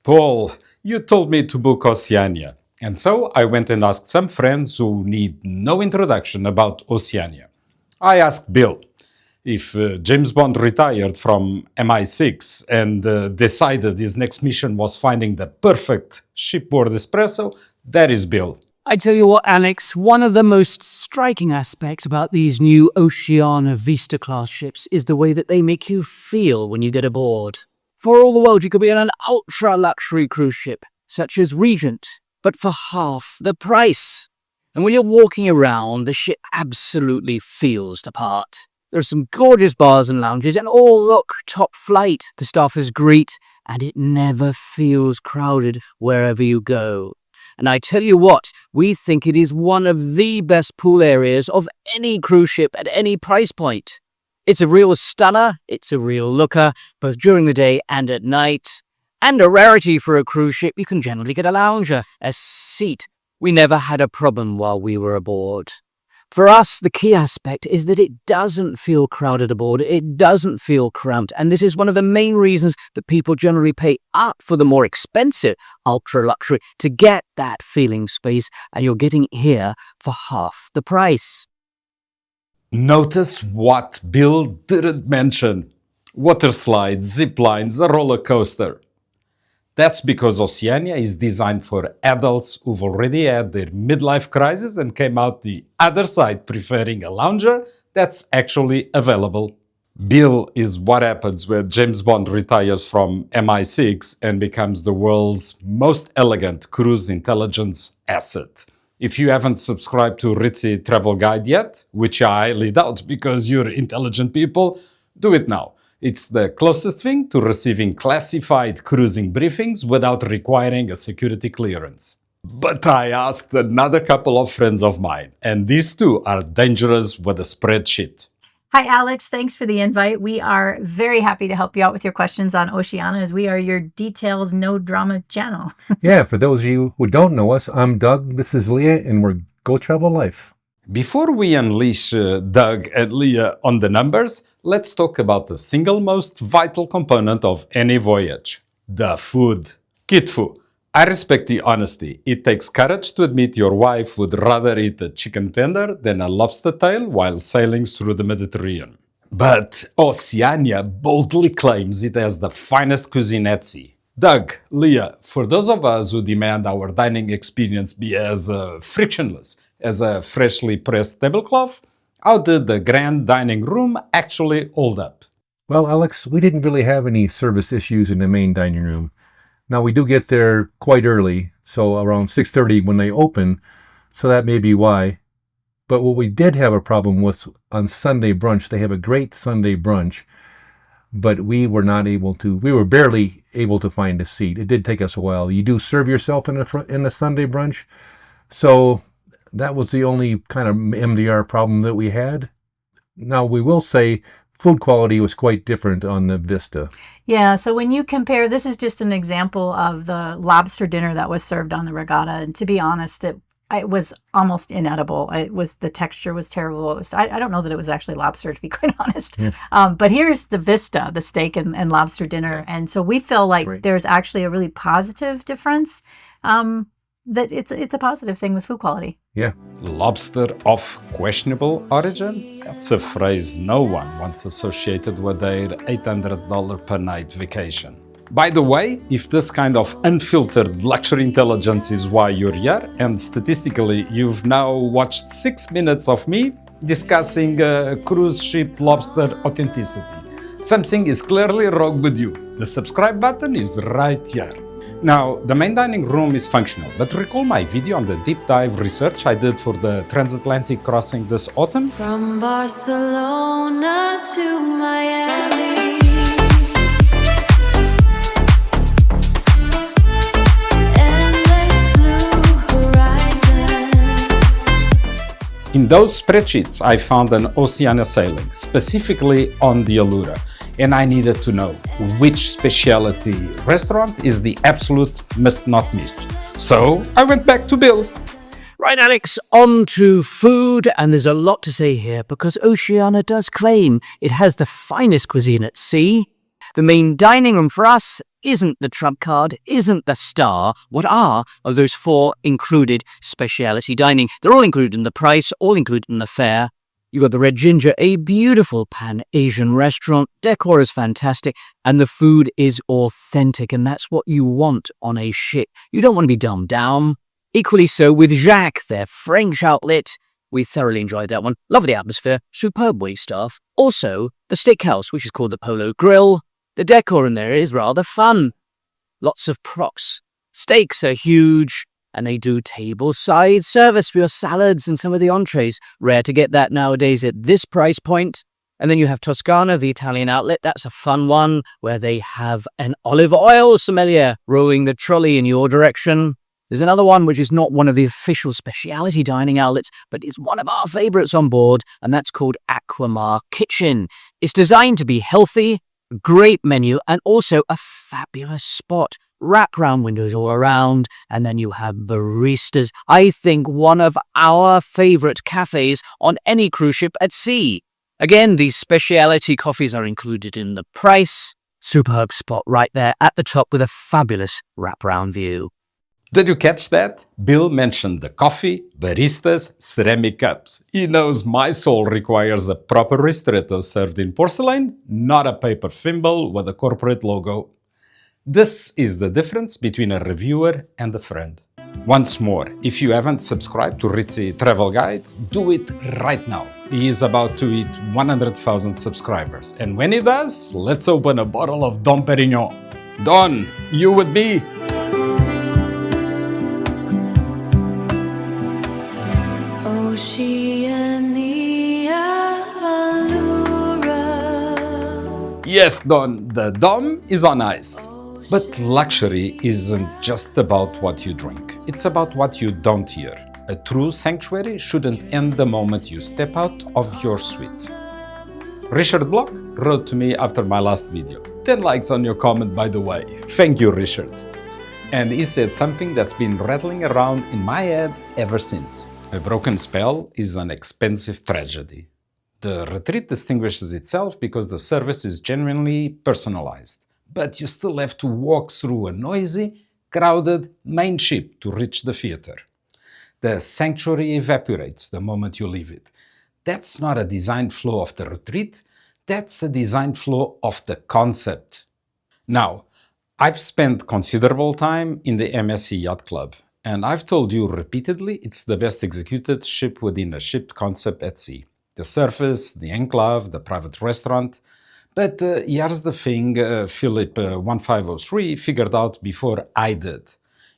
Paul, you told me to book Oceania. And so I went and asked some friends who need no introduction about Oceania. I asked Bill if James Bond retired from MI6 and decided his next mission was finding the perfect shipboard espresso. That is Bill. I tell you what, Alex, one of the most striking aspects about these new Oceania Vista-class ships is the way that they make you feel when you get aboard. For all the world, you could be on an ultra-luxury cruise ship, such as Regent, but for half the price. And when you're walking around, the ship absolutely feels the part. There are some gorgeous bars and lounges, and all look top flight. The staff is great, and it never feels crowded wherever you go. And I tell you what, we think it is one of the best pool areas of any cruise ship at any price point. It's a real stunner, it's a real looker, both during the day and at night. And a rarity for a cruise ship, you can generally get a lounger, a seat. We never had a problem while we were aboard. For us, the key aspect is that it doesn't feel crowded aboard, it doesn't feel cramped, and this is one of the main reasons that people generally pay up for the more expensive ultra-luxury to get that feeling space, and you're getting it here for half the price. Notice what Bill didn't mention. Water slides, zip lines, a roller coaster. That's because Oceania is designed for adults who've already had their midlife crisis and came out the other side preferring a lounger that's actually available. Bill is what happens when James Bond retires from MI6 and becomes the world's most elegant cruise intelligence asset. If you haven't subscribed to Ritzy Travel Guide yet, which I highly doubt because you're intelligent people, do it now. It's the closest thing to receiving classified cruising briefings without requiring a security clearance. But I asked another couple of friends of mine, and these two are dangerous with a spreadsheet. Hi, Alex. Thanks for the invite. We are very happy to help you out with your questions on Oceania, as we are your details, no drama channel. Yeah, for those of you who don't know us, I'm Doug, this is Leah, and we're Go Travel Life. Before we unleash Doug and Leah on the numbers, let's talk about the single most vital component of any voyage, the food. Kitfoo. I respect the honesty. It takes courage to admit your wife would rather eat a chicken tender than a lobster tail while sailing through the Mediterranean. But Oceania boldly claims it has the finest cuisine at sea. Doug, Leah, for those of us who demand our dining experience be as frictionless as a freshly pressed tablecloth, how did the grand dining room actually hold up? Well, Alex, we didn't really have any service issues in the main dining room. Now, we do get there quite early, so around 6:30 when they open, so that may be why. But what we did have a problem with on Sunday brunch, they have a great Sunday brunch, but we were barely able to find a seat. It did take us a while. You do serve yourself in the Sunday brunch, so that was the only kind of MDR problem that we had. Now, we will say food quality was quite different on the Vista. Yeah, so when you compare, this is just an example of the lobster dinner that was served on the Regatta. And to be honest, it was almost inedible. The texture was terrible. I don't know that it was actually lobster, to be quite honest. Yeah. But here's the Vista, the steak and lobster dinner. And so we feel like there's actually a really positive difference. That it's a positive thing with food quality. Yeah. Lobster of questionable origin? That's a phrase no one wants associated with their $800 per night vacation. By the way, if this kind of unfiltered luxury intelligence is why you're here, and statistically you've now watched 6 minutes of me discussing cruise ship lobster authenticity, something is clearly wrong with you. The subscribe button is right here. Now, the main dining room is functional, but recall my video on the deep dive research I did for the transatlantic crossing this autumn? From Barcelona to Miami, endless blue horizon. In those spreadsheets, I found an Oceania sailing, specifically on the Allura, and I needed to know which specialty restaurant is the absolute must not miss. So I went back to Bill. Right, Alex, on to food, and there's a lot to say here because Oceania does claim it has the finest cuisine at sea. The main dining room for us isn't the trump card, isn't the star. What are those 4 included specialty dining? They're all included in the price, all included in the fare. You got the Red Ginger, a beautiful Pan-Asian restaurant. Decor is fantastic, and the food is authentic, and that's what you want on a ship. You don't want to be dumbed down. Equally so with Jacques, their French outlet. We thoroughly enjoyed that one. Lovely atmosphere, superb waitstaff. Also, the steakhouse, which is called the Polo Grill. The decor in there is rather fun. Lots of props. Steaks are huge, and they do table-side service for your salads and some of the entrees. Rare to get that nowadays at this price point. And then you have Toscana, the Italian outlet. That's a fun one, where they have an olive oil sommelier rowing the trolley in your direction. There's another one which is not one of the official specialty dining outlets, but is one of our favorites on board, and that's called Aquamar Kitchen. It's designed to be healthy, great menu, and also a fabulous spot. Wraparound windows all around, and then you have baristas. I think one of our favorite cafes on any cruise ship at sea. Again, these specialty coffees are included in the price. Superb spot right there at the top with a fabulous wraparound view. Did you catch that? Bill mentioned the coffee, baristas, ceramic cups. He knows my soul requires a proper ristretto served in porcelain, not a paper thimble with a corporate logo. This is the difference between a reviewer and a friend. Once more, if you haven't subscribed to Ritzy Travel Guide, do it right now. He is about to hit 100,000 subscribers. And when he does, let's open a bottle of Dom Perignon. Don, you with me? Oceania Allura. Yes, Don, the Dom is on ice. But luxury isn't just about what you drink. It's about what you don't hear. A true sanctuary shouldn't end the moment you step out of your suite. RichardBlock wrote to me after my last video. 10 likes on your comment, by the way. Thank you, Richard. And he said something that's been rattling around in my head ever since. A broken spell is an expensive tragedy. The retreat distinguishes itself because the service is genuinely personalized. But you still have to walk through a noisy, crowded main ship to reach the theater. The sanctuary evaporates the moment you leave it. That's not a design flaw of the retreat, that's a design flaw of the concept. Now, I've spent considerable time in the MSC Yacht Club, and I've told you repeatedly it's the best executed ship within a ship concept at sea. The surface, the enclave, the private restaurant. But here's the thing Philip 1503 figured out before I did.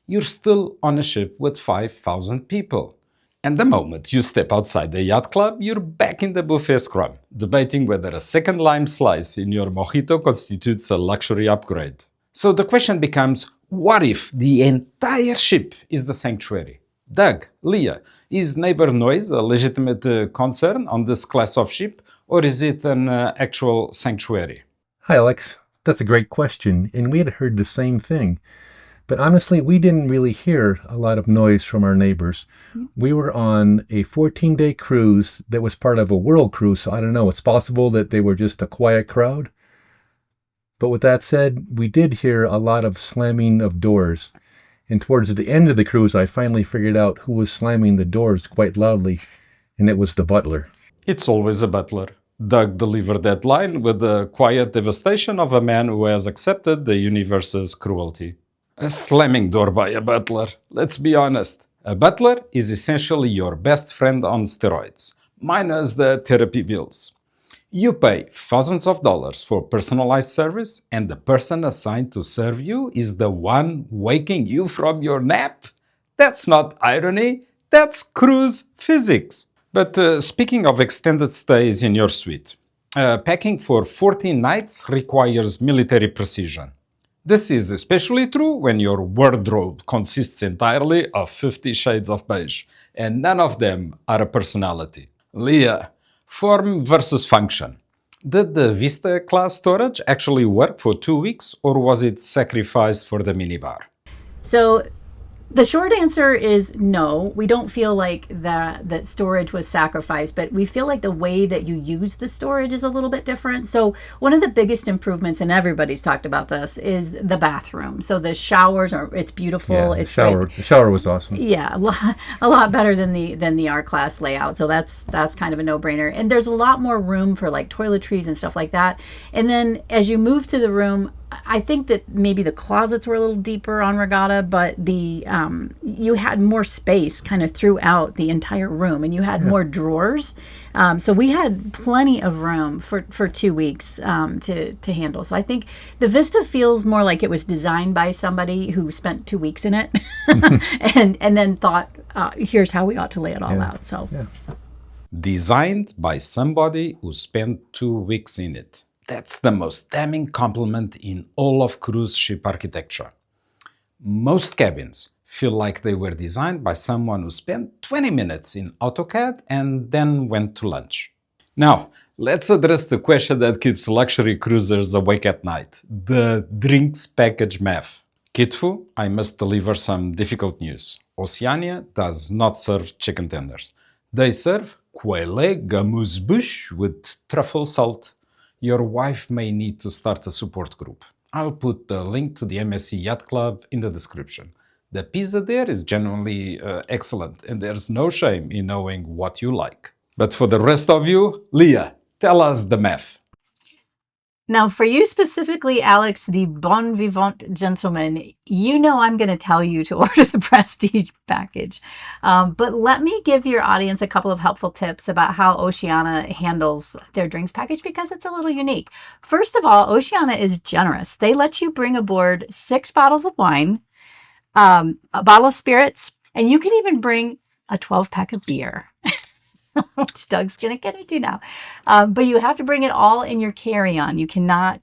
You're still on a ship with 5,000 people. And the moment you step outside the yacht club, you're back in the buffet scrum, debating whether a second lime slice in your mojito constitutes a luxury upgrade. So the question becomes, what if the entire ship is the sanctuary? Doug, Leah, is neighbor noise a legitimate concern on this class of ship, or is it an actual sanctuary? Hi, Alex. That's a great question, and we had heard the same thing. But honestly, we didn't really hear a lot of noise from our neighbors. We were on a 14-day cruise that was part of a world cruise, so I don't know. It's possible that they were just a quiet crowd. But with that said, we did hear a lot of slamming of doors. And towards the end of the cruise, I finally figured out who was slamming the doors quite loudly, and it was the butler. It's always a butler. Doug delivered that line with the quiet devastation of a man who has accepted the universe's cruelty. A slamming door by a butler. Let's be honest. A butler is essentially your best friend on steroids, minus the therapy bills. You pay thousands of dollars for personalized service, and the person assigned to serve you is the one waking you from your nap? That's not irony, that's cruise physics. But speaking of extended stays in your suite, packing for 14 nights requires military precision. This is especially true when your wardrobe consists entirely of 50 shades of beige, and none of them are a personality. Leah, form versus function. Did the Vista class storage actually work for 2 weeks, or was it sacrificed for the minibar? So The short answer is no. We don't feel like that storage was sacrificed, but we feel like the way that you use the storage is a little bit different. So one of the biggest improvements, and everybody's talked about this, is the bathroom. So the showers it's beautiful. Yeah, it's the shower was awesome. Yeah, a lot better than the R class layout. So that's kind of a no-brainer. And there's a lot more room for like toiletries and stuff like that. And then as you move to the room, I think that maybe the closets were a little deeper on Regatta, but you had more space kind of throughout the entire room, and you had more drawers. So we had plenty of room for 2 weeks to handle. So I think the Vista feels more like it was designed by somebody who spent 2 weeks in it and then thought, here's how we ought to lay it all out. So Designed by somebody who spent 2 weeks in it. That's the most damning compliment in all of cruise ship architecture. Most cabins feel like they were designed by someone who spent 20 minutes in AutoCAD and then went to lunch. Now, let's address the question that keeps luxury cruisers awake at night, the drinks package math. Kitfoo, I must deliver some difficult news. Oceania does not serve chicken tenders. They serve quaile gamuse-bouche with truffle salt. Your wife may need to start a support group. I'll put the link to the MSC Yacht Club in the description. The pizza there is genuinely excellent, and there's no shame in knowing what you like. But for the rest of you, Leah, tell us the math. now, for you specifically, Alex, the bon vivant gentleman, you know I'm going to tell you to order the prestige package. But let me give your audience a couple of helpful tips about how Oceania handles their drinks package, because it's a little unique. First of all, Oceania is generous. They let you bring aboard 6 bottles of wine, a bottle of spirits, and you can even bring a 12-pack of beer. Which Doug's gonna get into now, but you have to bring it all in your carry-on. You cannot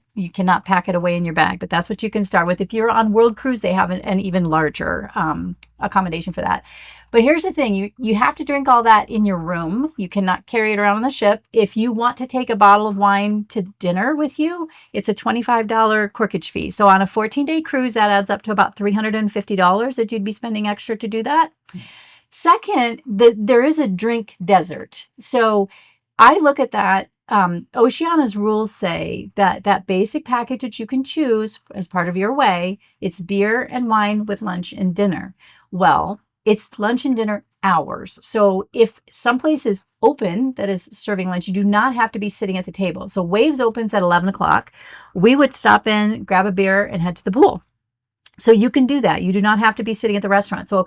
pack it away in your bag. But that's what you can start with. If you're on World Cruise, they have an even larger accommodation for that. But here's the thing: you have to drink all that in your room. You cannot carry it around on the ship. If you want to take a bottle of wine to dinner with you, it's a $25 corkage fee. So on a 14-day cruise, that adds up to about $350 that you'd be spending extra to do that. Second, there is a drink desert. So I look at that. Oceania's rules say that basic package that you can choose as part of your away, it's beer and wine with lunch and dinner. Well, it's lunch and dinner hours. So if someplace is open that is serving lunch, you do not have to be sitting at the table. So Waves opens at 11 o'clock. We would stop in, grab a beer, and head to the pool. So you can do that. You do not have to be sitting at the restaurant. So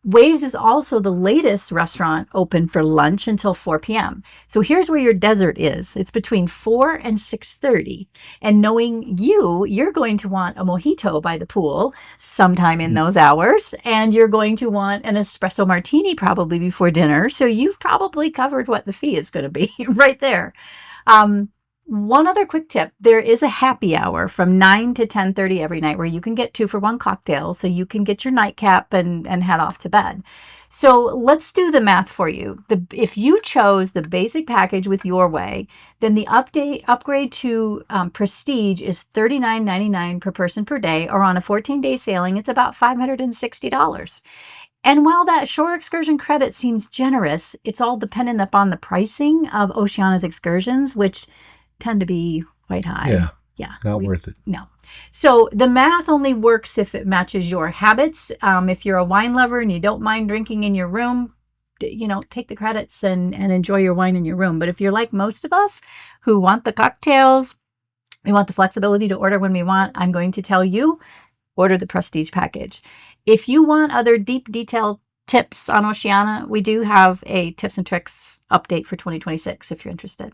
Waves is also the latest restaurant open for lunch until 4 p.m. So here's where your desert is. It's between 4 and 6:30. And knowing you're going to want a mojito by the pool sometime in those hours. And you're going to want an espresso martini probably before dinner. So you've probably covered what the fee is going to be right there. One other quick tip, there is a happy hour from 9 to 10:30 every night where you can get 2 for 1 cocktail, so you can get your nightcap and head off to bed. So let's do the math for you. If you chose the basic package with Your Way, then the upgrade to Prestige is $39.99 per person per day, or on a 14-day sailing, it's about $560. And while that shore excursion credit seems generous, it's all dependent upon the pricing of Oceania's excursions, which tend to be quite high. Yeah. Not worth it. No. So the math only works if it matches your habits. If you're a wine lover and you don't mind drinking in your room, take the credits and enjoy your wine in your room. But if you're like most of us who want the cocktails, we want the flexibility to order when we want, I'm going to tell you, order the Prestige package. If you want other deep detailed tips on Oceania, we do have a tips and tricks update for 2026 if you're interested.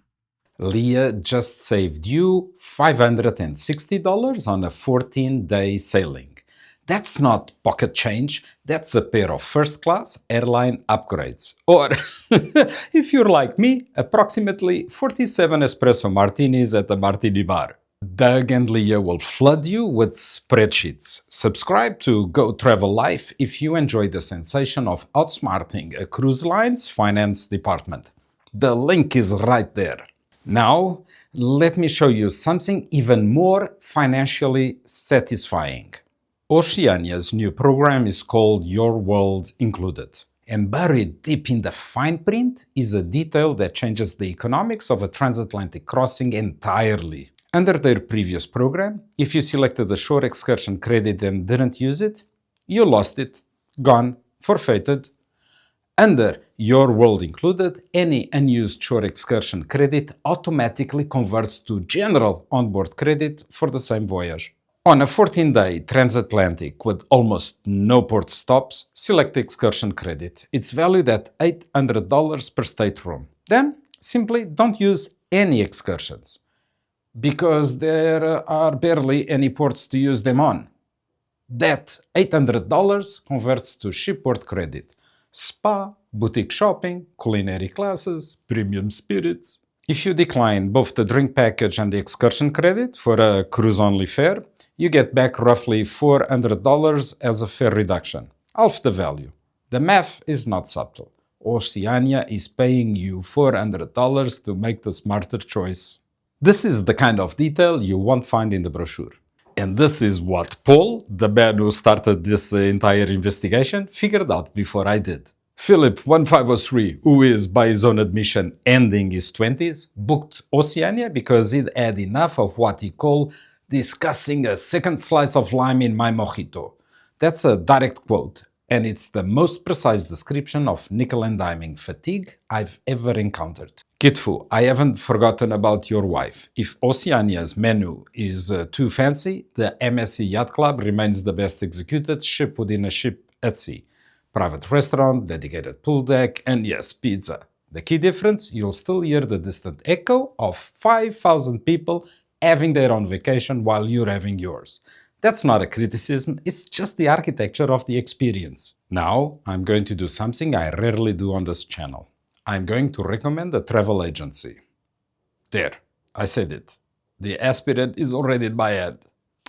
Leah just saved you $560 on a 14-day sailing. That's not pocket change, that's a pair of first-class airline upgrades. Or, if you're like me, approximately 47 espresso martinis at the martini bar. Doug and Leah will flood you with spreadsheets. Subscribe to Go Travel Life if you enjoy the sensation of outsmarting a cruise line's finance department. The link is right there. Now, let me show you something even more financially satisfying. Oceania's new program is called Your World Included. And buried deep in the fine print is a detail that changes the economics of a transatlantic crossing entirely. Under their previous program, if you selected a shore excursion credit and didn't use it, you lost it, gone, forfeited. Under Your World Included, any unused shore excursion credit automatically converts to general onboard credit for the same voyage. On a 14-day transatlantic with almost no port stops, select excursion credit. It's valued at $800 per stateroom. Then, simply don't use any excursions, because there are barely any ports to use them on. That $800 converts to shipboard credit. Spa, boutique shopping, culinary classes, premium spirits. If you decline both the drink package and the excursion credit for a cruise-only fare, you get back roughly $400 as a fare reduction, half the value. The math is not subtle. Oceania is paying you $400 to make the smarter choice. This is the kind of detail you won't find in the brochure. And this is what Paul, the man who started this entire investigation, figured out before I did. Philip 1503, who is by his own admission ending his 20s, booked Oceania because he'd had enough of what he called discussing a second slice of lime in my mojito. That's a direct quote, and it's the most precise description of nickel and diming fatigue I've ever encountered. Kitfoo, I haven't forgotten about your wife. If Oceania's menu is too fancy, the MSC Yacht Club remains the best executed ship within a ship at sea. Private restaurant, dedicated pool deck, and yes, pizza. The key difference, you'll still hear the distant echo of 5,000 people having their own vacation while you're having yours. That's not a criticism, it's just the architecture of the experience. Now, I'm going to do something I rarely do on this channel. I'm going to recommend a travel agency. There, I said it. The aspirant is already in my head.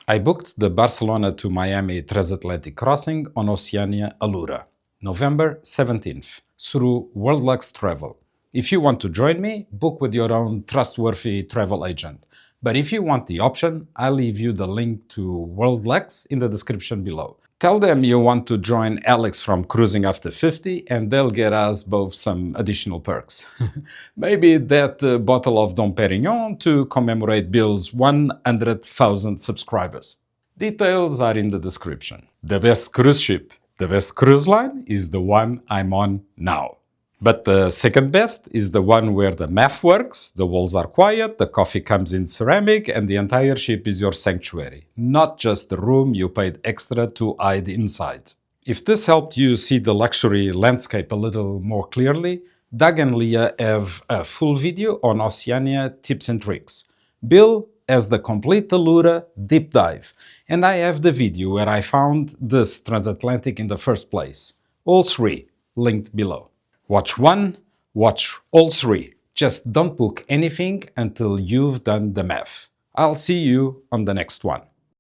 I booked the Barcelona to Miami transatlantic crossing on Oceania Allura, November 17th, through WorldLux Travel. If you want to join me, book with your own trustworthy travel agent. But if you want the option, I'll leave you the link to WorldLux in the description below. Tell them you want to join Alex from Cruising After 50 and they'll get us both some additional perks. Maybe that bottle of Dom Perignon to commemorate Bill's 100,000 subscribers. Details are in the description. The best cruise ship, the best cruise line is the one I'm on now. But the second best is the one where the math works, the walls are quiet, the coffee comes in ceramic, and the entire ship is your sanctuary, not just the room you paid extra to hide inside. If this helped you see the luxury landscape a little more clearly, Doug and Leah have a full video on Oceania tips and tricks. Bill has the complete Allura deep dive, and I have the video where I found this transatlantic in the first place. All three linked below. Watch one, watch all three. Just don't book anything until you've done the math. I'll see you on the next one.